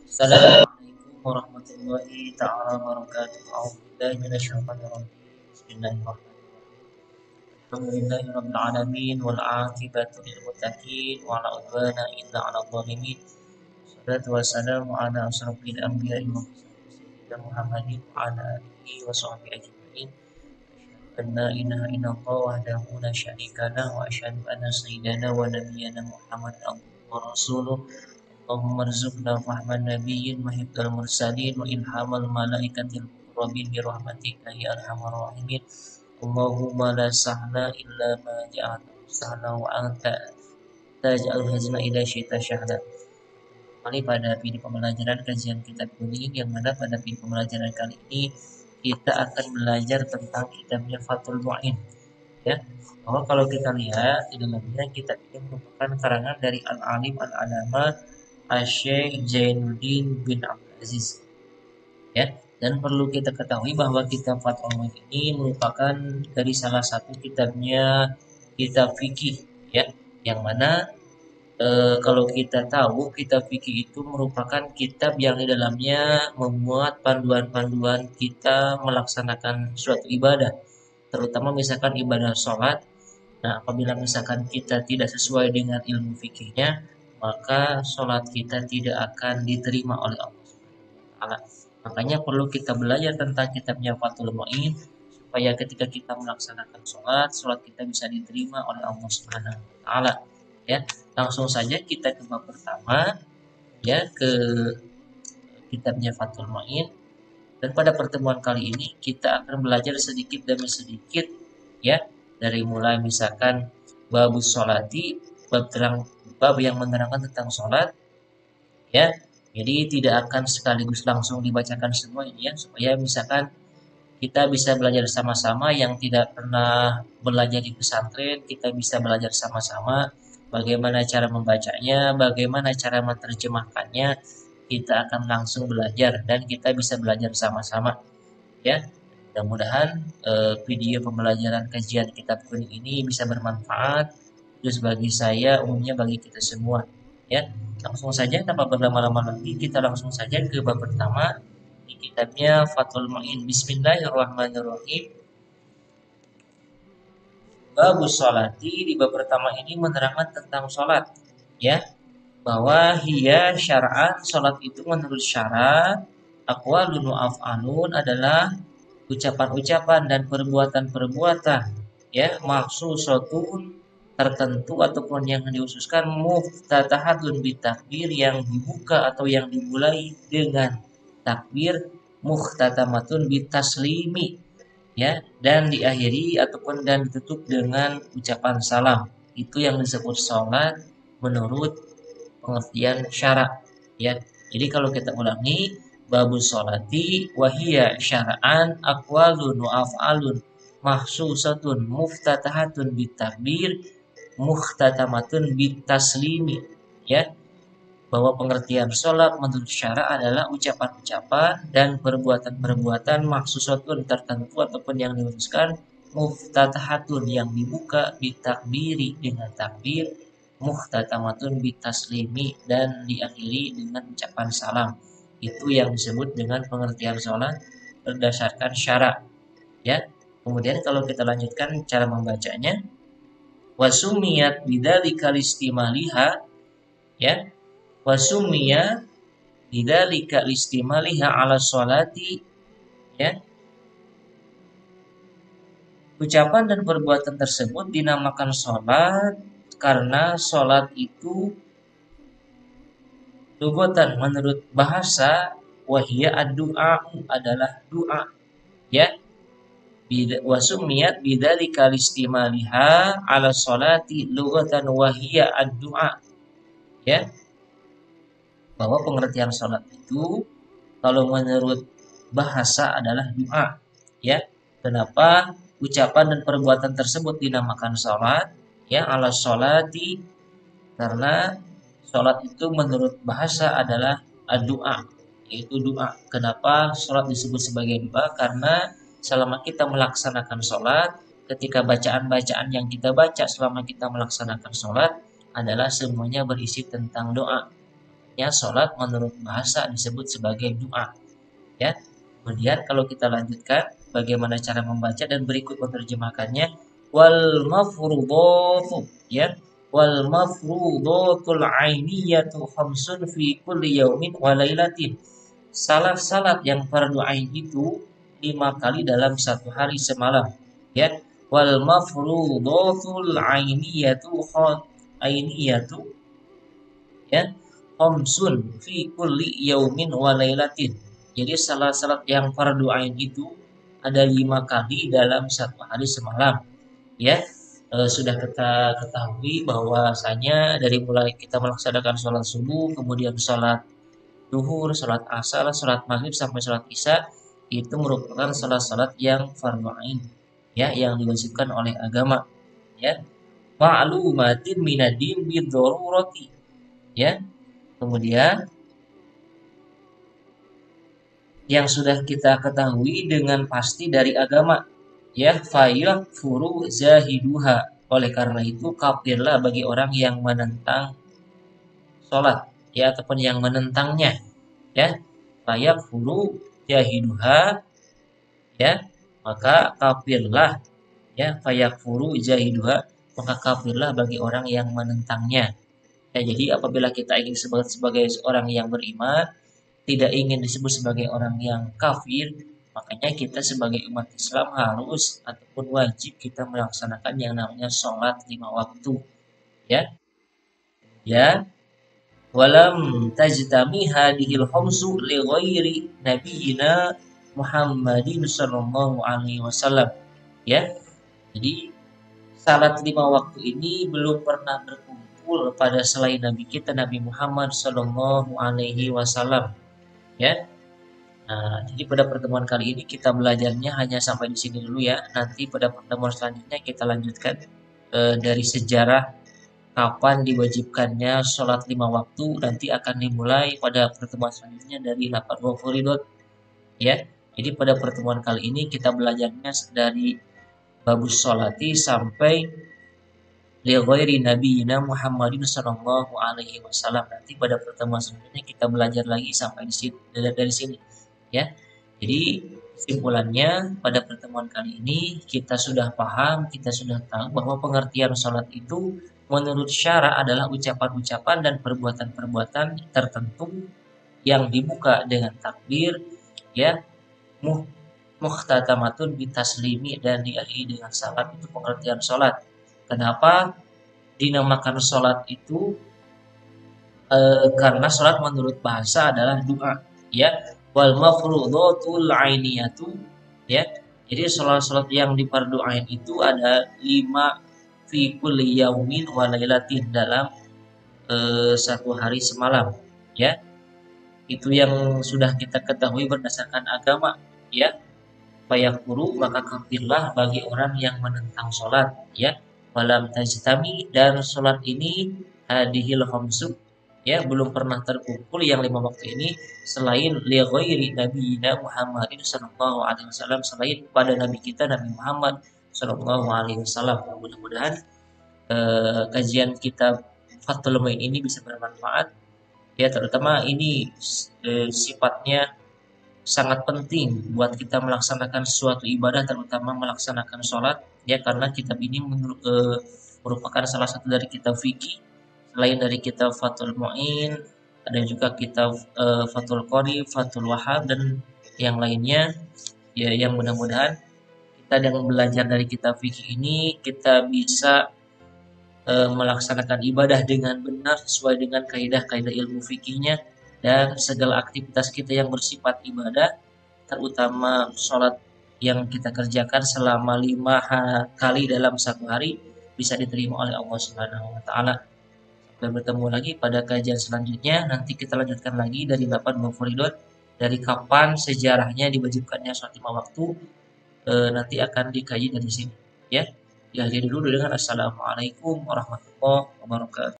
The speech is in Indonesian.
Assalamualaikum warahmatullahi ta'ala wabarakatuh. A'udzubillahi minasyaitonir rajim. Bismillahirrahmanirrahim. Alhamdulillahirabbil alamin wal 'aqibatu lil muttaqin wa la udwana illa 'alal zalimin. Wassalatu wassalamu ala asyrofil anbiya'i wa mursalin sayyidina Muhammadin wa ala alihi wa sahbihi ajma'in. Asyhadu an la ilaha illallah wahdahu la syarika lahu wa asyhadu anna sayyidana wa nabiyyana Muhammadan abduhu wa rasuluh. Allahumma rzuqna fahman nabiyyin wa hifdzal mursalin wa ilhamal malaikatil muqarrabin bi rahmatika ya arhamar rahimin. Allahumma la sahla illa ma ja'altahu sahla wa anta taj'al hazna idza syi'ta syahla. Kembali pada video pembelajaran kajian kitab kuning, yang mana pada video pembelajaran kali ini kita akan belajar tentang kitabnya Fathul Mu'in, ya. Bahwa kalau kita lihat di dalamnya, kitab ini merupakan karangan dari Al-Alim Al-Alama Asy-Syaikh Zainuddin bin Abdul Aziz, ya. Dan perlu kita ketahui bahwa kitab Fathul Mu'in ini merupakan dari salah satu kitabnya kitab fikih, ya, yang mana kalau kita tahu kitab fikih itu merupakan kitab yang di dalamnya memuat panduan-panduan kita melaksanakan suatu ibadah, terutama misalkan ibadah sholat. Nah, apabila misalkan kita tidak sesuai dengan ilmu fikihnya, maka sholat kita tidak akan diterima oleh Allah Subhanahu. Makanya perlu kita belajar tentang kitabnya Fathul Mu'in, supaya ketika kita melaksanakan sholat kita bisa diterima oleh Allah Subhanahu wa Ta'ala. Ya, langsung saja kita ke bab pertama, ya, ke kitabnya Fathul Mu'in. Dan pada pertemuan kali ini kita akan belajar sedikit demi sedikit, ya, dari mulai misalkan babus sholati, bab yang menerangkan tentang sholat, ya. Jadi tidak akan sekaligus langsung dibacakan semua ini, ya, supaya misalkan kita bisa belajar sama-sama. Yang tidak pernah belajar di pesantren, kita bisa belajar sama-sama bagaimana cara membacanya, bagaimana cara menerjemahkannya. Kita akan langsung belajar dan kita bisa belajar sama-sama, ya. Mudah-mudahan video pembelajaran kajian kitab kuning ini bisa bermanfaat, terus bagi saya, umumnya bagi kita semua, ya. Langsung saja tanpa berlama-lama lagi, kita langsung saja ke bab pertama di kitabnya Fathul Mu'in. Bismillahirrahmanirrahim. Babus sholati, di bab pertama ini menerangkan tentang sholat, ya, bahwa hiya syar'an, sholat itu menurut syarat, aqwalun wa af'alun adalah ucapan-ucapan dan perbuatan-perbuatan, ya, maksusatun tertentu ataupun yang dihususkan, muftatahatun bitakbir, yang dibuka atau yang dimulai dengan takbir, muhtatamatun bitaslimi, ya, dan diakhiri ataupun dan ditutup dengan ucapan salam. Itu yang disebut sholat menurut pengertian syarak, ya. Jadi kalau kita ulangi, babus sholati wahiyya syara'an aqwalun wa af'alun mahsusatun muftatahatun bitakbir muhtatamatun bitaslimi, ya, bahwa pengertian sholat menurut syara adalah ucapan-ucapan dan perbuatan-perbuatan maksusatun tertentu ataupun yang dihususkan, muftatahatun yang dibuka, bitakbiri dengan takbir, muhtatamatun bitaslimi dan diakhiri dengan ucapan salam. Itu yang disebut dengan pengertian sholat berdasarkan syara, ya. Kemudian kalau kita lanjutkan cara membacanya, wasumiyat bidzalika listimaliha, ya, wasumiyat bidzalika listimaliha ala sholati, ya, ucapan dan perbuatan tersebut dinamakan sholat karena sholat itu lugatan menurut bahasa, wahiyya ad-du'a, adalah doa, ya. Wasumiyat bidzalika listimaliha ala sholati lugatan wahiyya ad-du'a, ya, bahwa pengertian sholat itu kalau menurut bahasa adalah doa, ya. Kenapa ucapan dan perbuatan tersebut dinamakan sholat, ya, ala sholati, karena sholat itu menurut bahasa adalah doa, yaitu doa. Kenapa sholat disebut sebagai doa? Karena selama kita melaksanakan sholat, ketika bacaan-bacaan yang kita baca selama kita melaksanakan sholat adalah semuanya berisi tentang doa. Ya, sholat menurut bahasa disebut sebagai doa. Ya, kemudian kalau kita lanjutkan bagaimana cara membaca dan berikut menerjemahkannya. Wal mafrudatu, ya, wal mafrudatul ainiyatu khamsun fi kulli yaumin wa lailatin. Salat-salat yang fardu ain itu 5 kali dalam satu hari semalam. Ya, wal mafrudatul ainiyatu, ya, khamsun fi kulli yaumin wa lailatin. Jadi salat-salat yang fardu ain itu ada 5 kali dalam satu hari semalam. Ya, sudah kita ketahui bahwasanya dari mulai kita melaksanakan sholat subuh, kemudian sholat duhur, sholat asar, sholat maghrib sampai sholat isya itu merupakan salat-salat yang fardu ain, ya, yang diwajibkan oleh agama, ya. Ma'lumatin minadin bidharurati, ya. Kemudian yang sudah kita ketahui dengan pasti dari agama, ya, furu zahiduha. Oleh karena itu kafirlah bagi orang yang menentang sholat, ya, ataupun yang menentangnya, ya. Furu jahiduha, ya, maka kafirlah, ya, furu jahiduha, maka kafirlah bagi orang yang menentangnya. Ya, jadi apabila kita ingin disebut sebagai orang yang beriman, tidak ingin disebut sebagai orang yang kafir, makanya kita sebagai umat Islam harus ataupun wajib kita melaksanakan yang namanya sholat 5 waktu. Ya, ya, walam tajtami hadhil khamsu li ghairi nabiyina Muhammadin sallallahu alaihi wasallam. Ya, jadi salat 5 waktu ini belum pernah berkumpul pada selain Nabi kita Nabi Muhammad sallallahu alaihi wasallam. Ya, nah, jadi pada pertemuan kali ini kita belajarnya hanya sampai di sini dulu, ya. Nanti pada pertemuan selanjutnya kita lanjutkan dari sejarah kapan diwajibkannya sholat 5 waktu. Nanti akan dimulai pada pertemuan selanjutnya dari 8 wafuridot, ya. Jadi pada pertemuan kali ini kita belajarnya dari babus sholati sampai li ghairi nabiyina Muhammadin sallallahu alaihi wasallam. Nanti pada pertemuan selanjutnya kita belajar lagi sampai di sini, dari sini, ya. Jadi kesimpulannya pada pertemuan kali ini kita sudah paham, kita sudah tahu bahwa pengertian sholat itu menurut syara adalah ucapan-ucapan dan perbuatan-perbuatan tertentu yang dibuka dengan takbir, ya, muhtatamatun bitaslimi, dan diakhiri dengan salam. Itu pengertian sholat. Kenapa dinamakan sholat itu? Karena sholat menurut bahasa adalah doa, ya. Wal mafrudatul ainiyatu, ya. Jadi sholat-sholat yang difardu ain itu ada 5 fi kulli yaumin wa lailatin dalam satu hari semalam, ya. Itu yang sudah kita ketahui berdasarkan agama, ya. Fayakfuru, maka kafirlah bagi orang yang menentang sholat, ya. Walam tajtami, dan sholat ini hadihil khamsu, ya, belum pernah terkumpul yang 5 waktu ini selain li ghairi nabiyina Muhammadin sallallahu alaihi wasallam, selain pada nabi kita Nabi Muhammad sallallahu alaihi wasallam. Mudah-mudahan kajian kitab Fathul Muin ini bisa bermanfaat, ya, terutama ini sifatnya sangat penting buat kita melaksanakan suatu ibadah, terutama melaksanakan sholat, ya, karena kitab ini merupakan salah satu dari kitab fikih. Selain dari kitab Fathul Muin, ada juga kitab Fathul Qorib, Fathul Wahhab, dan yang lainnya, ya, yang mudah-mudahan kita dengan belajar dari kitab fikih ini kita bisa melaksanakan ibadah dengan benar sesuai dengan kaidah-kaidah ilmu fikihnya, dan segala aktivitas kita yang bersifat ibadah, terutama sholat yang kita kerjakan selama 5 kali dalam satu hari, bisa diterima oleh Allah Subhanahu wa Ta'ala. Sampai bertemu lagi pada kajian selanjutnya. Nanti kita lanjutkan lagi dari 8 mufaridot, dari kapan sejarahnya diwajibkannya sholat 5 waktu, nanti akan dikaji dari sini, ya. Diakhiri dulu dengan assalamualaikum warahmatullahi wabarakatuh.